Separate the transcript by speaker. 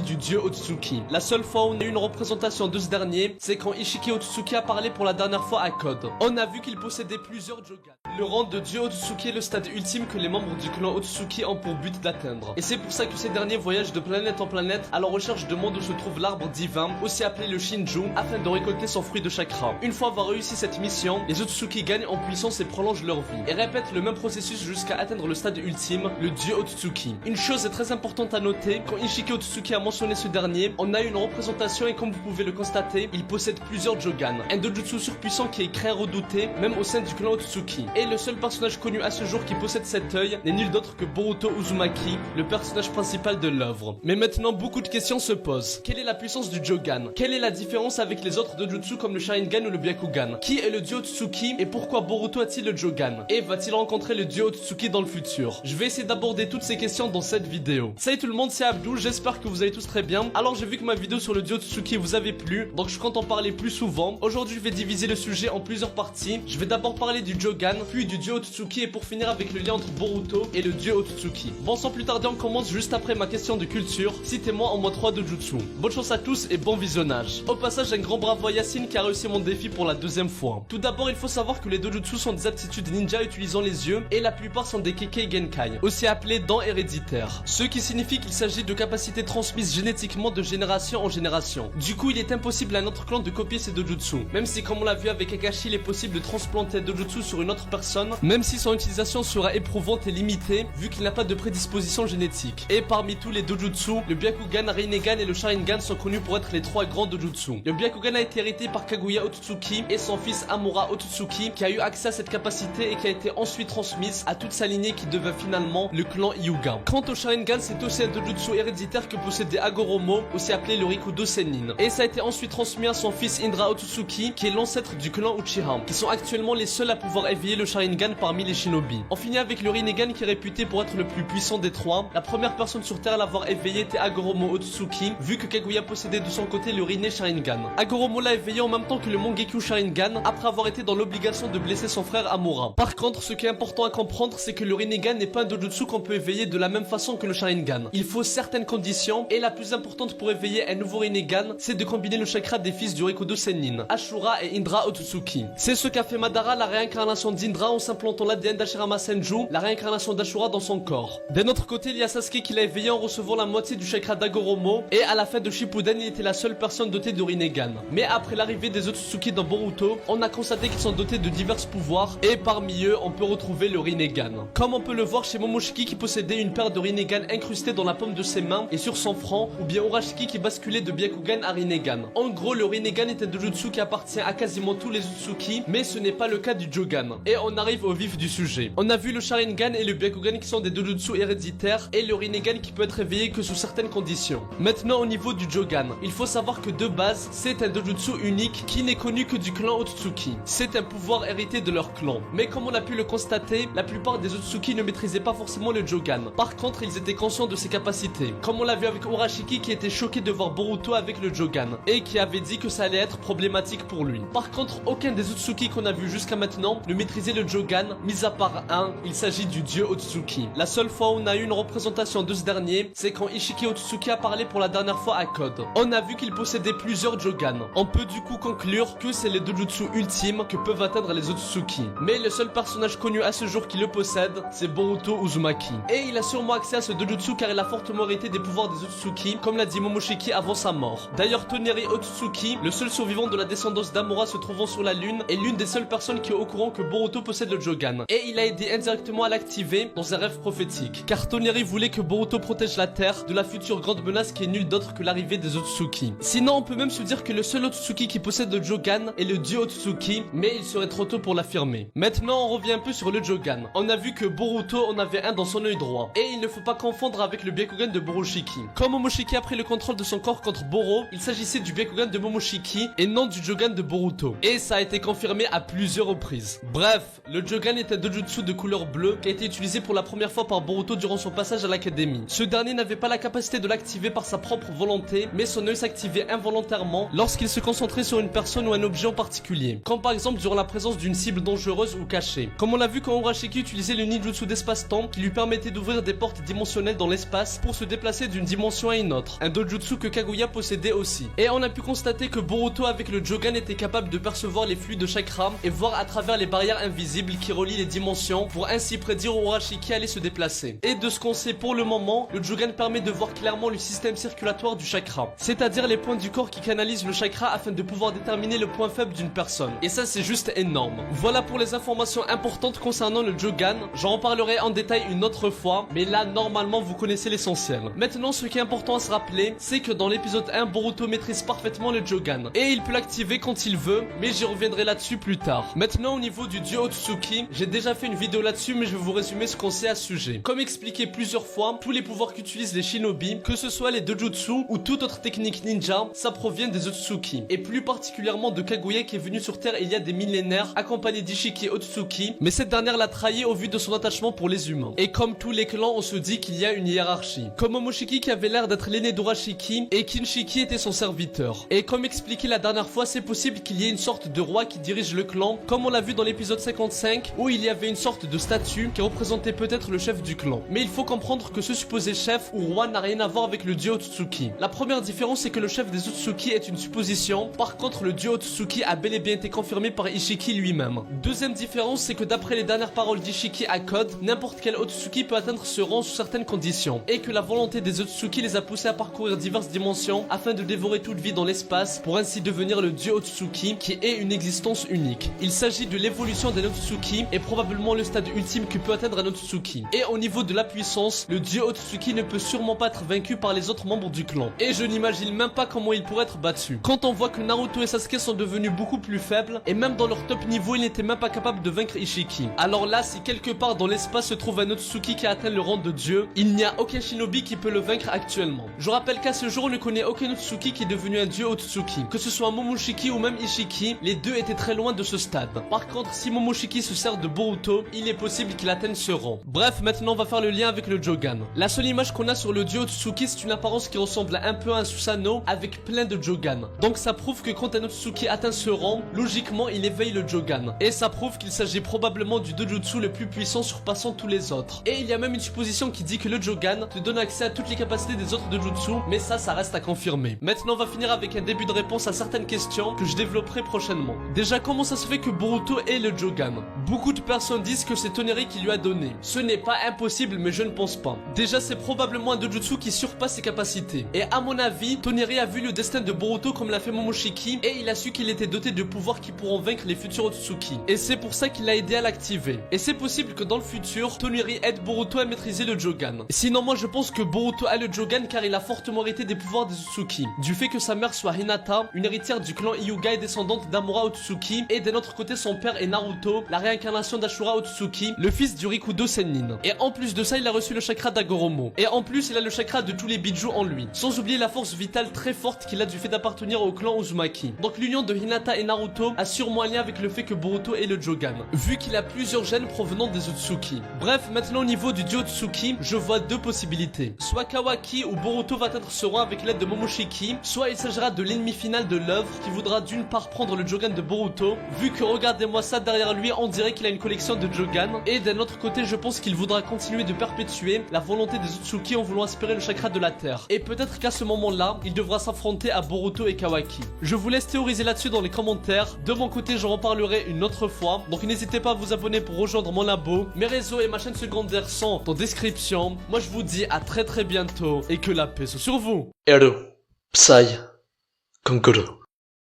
Speaker 1: Du dieu Otsutsuki. La seule fois où on a eu une représentation de ce dernier, c'est quand Ishiki Otsutsuki a parlé pour la dernière fois à Code. On a vu qu'il possédait plusieurs Jogan. Le rang de dieu Otsutsuki est le stade ultime que les membres du clan Otsutsuki ont pour but d'atteindre. Et c'est pour ça que ces derniers voyagent de planète en planète à la recherche de monde où se trouve l'arbre divin, aussi appelé le Shinju, afin de récolter son fruit de chakra. Une fois avoir réussi cette mission, les Otsutsuki gagnent en puissance et prolongent leur vie, et répètent le même processus jusqu'à atteindre le stade ultime, le dieu Otsutsuki. Une chose est très importante à noter, quand Ishiki Otsutsuki a mentionné ce dernier, on a une représentation et comme vous pouvez le constater, il possède plusieurs Jogan. Un dojutsu surpuissant qui est craint redouté, même au sein du clan Otsutsuki. Et le seul personnage connu à ce jour qui possède cet œil n'est nul d'autre que Boruto Uzumaki, le personnage principal de l'œuvre. Mais maintenant, beaucoup de questions se posent. Quelle est la puissance du Jogan? Quelle est la différence avec les autres dojutsu comme le Sharingan ou le Byakugan? Qui est le dieu Otsutsuki et pourquoi Boruto a-t-il le Jogan? Et va-t-il rencontrer le dieu Otsutsuki dans le futur? Je vais essayer d'aborder toutes ces questions dans cette vidéo. Salut tout le monde, c'est Abdou, j'espère que vous allez tous très bien. Alors j'ai vu que ma vidéo sur le dieu Otsutsuki vous avait plu, donc je compte en parler plus souvent. Aujourd'hui je vais diviser le sujet en plusieurs parties. Je vais d'abord parler du Jogan, puis du dieu Otsutsuki et pour finir avec le lien entre Boruto et le dieu Otsutsuki. Bon, sans plus tarder, on commence juste après ma question de culture. Citez-moi en moins 3 dojutsu. Bonne chance à tous et bon visionnage. Au passage, un grand bravo à Yacine qui a réussi mon défi pour la deuxième fois. Tout d'abord, il faut savoir que les dojutsu sont des aptitudes ninja utilisant les yeux et la plupart sont des Kekkei Genkai, aussi appelés dents héréditaires. Ce qui signifie qu'il s'agit de capacités transmises génétiquement de génération en génération. Du coup, il est impossible à notre clan de copier ces dojutsu. Même si, comme on l'a vu avec Kakashi, il est possible de transplanter un dojutsu sur une autre personne, même si son utilisation sera éprouvante et limitée, vu qu'il n'a pas de prédisposition génétique. Et parmi tous les dojutsu, le Byakugan, Rinnegan et le Sharingan sont connus pour être les 3 grands dojutsu. Le Byakugan a été hérité par Kaguya Otsutsuki et son fils Amura Otsutsuki, qui a eu accès à cette capacité et qui a été ensuite transmise à toute sa lignée qui devint finalement le clan Hyuga. Quant au Sharingan, c'est aussi un dojutsu héréditaire que possédait Agoromo, aussi appelé le Rikudo Sennin. Et ça a été ensuite transmis à son fils Indra Otsutsuki, qui est l'ancêtre du clan Uchiha, qui sont actuellement les seuls à pouvoir éveiller le Sharingan parmi les shinobi. On finit avec le Rinnegan qui est réputé pour être le plus puissant des 3. La première personne sur terre à l'avoir éveillé était Agoromo Otsutsuki, vu que Kaguya possédait de son côté le Rinne Sharingan. Agoromo l'a éveillé en même temps que le Mangekyo Sharingan, après avoir été dans l'obligation de blesser son frère Amura. Par contre, ce qui est important à comprendre, c'est que le Rinnegan n'est pas un dojutsu qu'on peut éveiller de la même façon que le Sharingan. Il faut certaines conditions, et la plus importante pour éveiller un nouveau Rinnegan, c'est de combiner le chakra des fils du Rikudo Sennin, Ashura et Indra Otsutsuki. C'est ce qu'a fait Madara, la réincarnation d'Indra, en s'implantant l'ADN d'Hashirama Senju, la réincarnation d'Ashura dans son corps. D'un autre côté, il y a Sasuke qui l'a éveillé en recevant la moitié du chakra d'Agoromo, et à la fin de Shippuden, il était la seule personne dotée de Rinnegan. Mais après l'arrivée des Otsutsuki dans Boruto, on a constaté qu'ils sont dotés de divers pouvoirs, et parmi eux, on peut retrouver le Rinnegan. Comme on peut le voir chez Momoshiki qui possédait une paire de Rinnegan incrustée dans la paume de ses mains et sur son front, ou bien Urashiki qui basculait de Byakugan à Rinnegan. En gros, le Rinnegan est un dojutsu qui appartient à quasiment tous les Otsutsuki, mais ce n'est pas le cas du Jogan. Et on arrive au vif du sujet. On a vu le Sharingan et le Byakugan qui sont des dojutsu héréditaires, et le Rinnegan qui peut être éveillé que sous certaines conditions. Maintenant, au niveau du Jogan, il faut savoir que de base, c'est un dojutsu unique qui n'est connu que du clan Otsutsuki. C'est un pouvoir hérité de leur clan. Mais comme on a pu le constater, la plupart des Otsutsuki ne maîtrisaient pas forcément le Jogan. Par contre, ils étaient conscients de ses capacités. Comme on l'a vu avec Urashiki qui était choqué de voir Boruto avec le Jogan, et qui avait dit que ça allait être problématique pour lui. Par contre, aucun des Otsutsuki qu'on a vu jusqu'à maintenant ne maîtrisait le Jogan, mis à part un, il s'agit du dieu Otsutsuki. La seule fois où on a eu une représentation de ce dernier, c'est quand Ishiki Otsutsuki a parlé pour la dernière fois à Code. On a vu qu'il possédait plusieurs Jogan. On peut du coup conclure que c'est les dojutsu ultimes que peuvent atteindre les Otsutsuki. Mais le seul personnage connu à ce jour qui le possède, c'est Boruto Uzumaki. Et il a sûrement accès à ce dojutsu car il a fortement hérité des pouvoirs des Otsutsuki, comme l'a dit Momoshiki avant sa mort. D'ailleurs, Toneri Otsutsuki, le seul survivant de la descendance d'Amura se trouvant sur la lune, est l'une des seules personnes qui est au courant que Boruto possède le Jogan. Et il a aidé indirectement à l'activer dans un rêve prophétique. Car Toneri voulait que Boruto protège la Terre de la future grande menace qui est nulle d'autre que l'arrivée des Otsutsuki. Sinon, on peut même se dire que le seul Otsutsuki qui possède le Jogan est le dieu Otsutsuki, mais il serait trop tôt pour l'affirmer. Maintenant, on revient un peu sur le Jogan. On a vu que Boruto en avait un dans son œil droit. Et il ne faut pas confondre avec le Byakugan de Borushiki. Comme Momoshiki a pris le contrôle de son corps contre Boro, il s'agissait du Byakugan de Momoshiki et non du Jogan de Boruto. Et ça a été confirmé à plusieurs reprises. Bref, le Jogan est un dojutsu de couleur bleue qui a été utilisé pour la première fois par Boruto durant son passage à l'académie. Ce dernier n'avait pas la capacité de l'activer par sa propre volonté, mais son œil s'activait involontairement lorsqu'il se concentrait sur une personne ou un objet en particulier, comme par exemple durant la présence d'une cible dangereuse ou cachée. Comme on l'a vu quand Urashiki utilisait le ninjutsu d'espace-temps qui lui permettait d'ouvrir des portes dimensionnelles dans l'espace pour se déplacer d'une dimension comparaison à une autre, un dojutsu que Kaguya possédait aussi. Et on a pu constater que Boruto avec le Jogan était capable de percevoir les flux de chakra et voir à travers les barrières invisibles qui relient les dimensions pour ainsi prédire où Urashiki allait se déplacer. Et de ce qu'on sait pour le moment, le Jogan permet de voir clairement le système circulatoire du chakra, c'est-à-dire les points du corps qui canalisent le chakra afin de pouvoir déterminer le point faible d'une personne. Et ça c'est juste énorme. Voilà pour les informations importantes concernant le Jogan, j'en parlerai en détail une autre fois, mais là normalement vous connaissez l'essentiel. Maintenant ce qui est important à se rappeler, c'est que dans l'épisode 1, Boruto maîtrise parfaitement le Jogan, et il peut l'activer quand il veut, mais j'y reviendrai là-dessus plus tard. Maintenant au niveau du dieu Otsutsuki, j'ai déjà fait une vidéo là-dessus, mais je vais vous résumer ce qu'on sait à ce sujet. Comme expliqué plusieurs fois, tous les pouvoirs qu'utilisent les shinobi, que ce soit les dojutsu ou toute autre technique ninja, ça provient des Otsutsuki, et plus particulièrement de Kaguya qui est venu sur Terre il y a des millénaires, accompagné d'Ishiki Otsutsuki, mais cette dernière l'a trahi au vu de son attachement pour les humains. Et comme tous les clans, on se dit qu'il y a une hiérarchie. Comme Momoshiki qui avait l'air d'être l'aîné d'Urashiki, et Kinshiki était son serviteur. Et comme expliqué la dernière fois, c'est possible qu'il y ait une sorte de roi qui dirige le clan, comme on l'a vu dans l'épisode 55, où il y avait une sorte de statue qui représentait peut-être le chef du clan. Mais il faut comprendre que ce supposé chef ou roi n'a rien à voir avec le dieu Otsutsuki. La première différence, c'est que le chef des Otsutsuki est une supposition, par contre le dieu Otsutsuki a bel et bien été confirmé par Ishiki lui-même. Deuxième différence, c'est que d'après les dernières paroles d'Ishiki à Code, n'importe quel Otsutsuki peut atteindre ce rang sous certaines conditions, et que la volonté des Otsutsuki les a poussés à parcourir diverses dimensions afin de dévorer toute vie dans l'espace pour ainsi devenir le dieu Otsutsuki qui est une existence unique. Il s'agit de l'évolution d'un Otsutsuki et probablement le stade ultime que peut atteindre un Otsutsuki. Et au niveau de la puissance, le dieu Otsutsuki ne peut sûrement pas être vaincu par les autres membres du clan. Et je n'imagine même pas comment il pourrait être battu. Quand on voit que Naruto et Sasuke sont devenus beaucoup plus faibles, et même dans leur top niveau, ils n'étaient même pas capables de vaincre Ishiki. Alors là, si quelque part dans l'espace se trouve un Otsutsuki qui a atteint le rang de dieu, il n'y a aucun shinobi qui peut le vaincre actuellement. Je rappelle qu'à ce jour, on ne connaît aucun Otsutsuki qui est devenu un dieu Otsutsuki. Que ce soit Momoshiki ou même Ishiki, les deux étaient très loin de ce stade. Par contre, si Momoshiki se sert de Boruto, il est possible qu'il atteigne ce rang. Bref, maintenant on va faire le lien avec le Jogan. La seule image qu'on a sur le dieu Otsutsuki, c'est une apparence qui ressemble un peu à un Susanoo avec plein de Jogan. Donc ça prouve que quand un Otsutsuki atteint ce rang, logiquement il éveille le Jogan. Et ça prouve qu'il s'agit probablement du dojutsu le plus puissant surpassant tous les autres. Et il y a même une supposition qui dit que le Jogan te donne accès à toutes les capacités des autres dojutsu, mais ça reste à confirmer. Maintenant on va finir avec un début de réponse à certaines questions que je développerai prochainement. Déjà, comment ça se fait que Boruto ait le Jogan? Beaucoup de personnes disent que c'est Toneri qui lui a donné. Ce n'est pas impossible, mais je ne pense pas. Déjà, c'est probablement un dojutsu qui surpasse ses capacités. Et à mon avis, Toneri a vu le destin de Boruto comme l'a fait Momoshiki, et il a su qu'il était doté de pouvoirs qui pourront vaincre les futurs Otsutsuki. Et c'est pour ça qu'il l'a aidé à l'activer. Et c'est possible que dans le futur, Toneri aide Boruto à maîtriser le Jogan. Sinon, moi je pense que Boruto a le Jogan car il a fortement hérité des pouvoirs des Otsutsuki. Du fait que sa mère soit Hinata, une héritière du clan Hyuga et descendante d'Amura Otsutsuki, et d'un autre côté son père est Naruto, la réincarnation d'Ashura Otsutsuki, le fils du Rikudo Sennin. Et en plus de ça, il a reçu le chakra d'Agoromo. Et en plus, il a le chakra de tous les bijou en lui. Sans oublier la force vitale très forte qu'il a du fait d'appartenir au clan Uzumaki. Donc l'union de Hinata et Naruto a sûrement un lien avec le fait que Boruto ait le Jogan, vu qu'il a plusieurs gènes provenant des Otsutsuki. Bref, maintenant au niveau du dieu Otsutsuki, je vois deux possibilités. Soit Kawaki ou Boruto va atteindre ce rang avec l'aide de Momoshiki, soit il s'agira de l'ennemi final de l'œuvre qui voudra d'une part prendre le Jogan de Boruto, vu que regardez-moi ça derrière lui, on dirait qu'il a une collection de Jogan, et d'un autre côté je pense qu'il voudra continuer de perpétuer la volonté des Otsutsuki en voulant aspirer le chakra de la terre. Et peut-être qu'à ce moment-là, il devra s'affronter à Boruto et Kawaki. Je vous laisse théoriser là-dessus dans les commentaires. De mon côté, j'en reparlerai une autre fois, donc n'hésitez pas à vous abonner pour rejoindre mon labo. Mes réseaux et ma chaîne secondaire sont en description. Moi je vous dis à très bientôt et que la paix soit sur vous. Hello, Psy, Konkuro.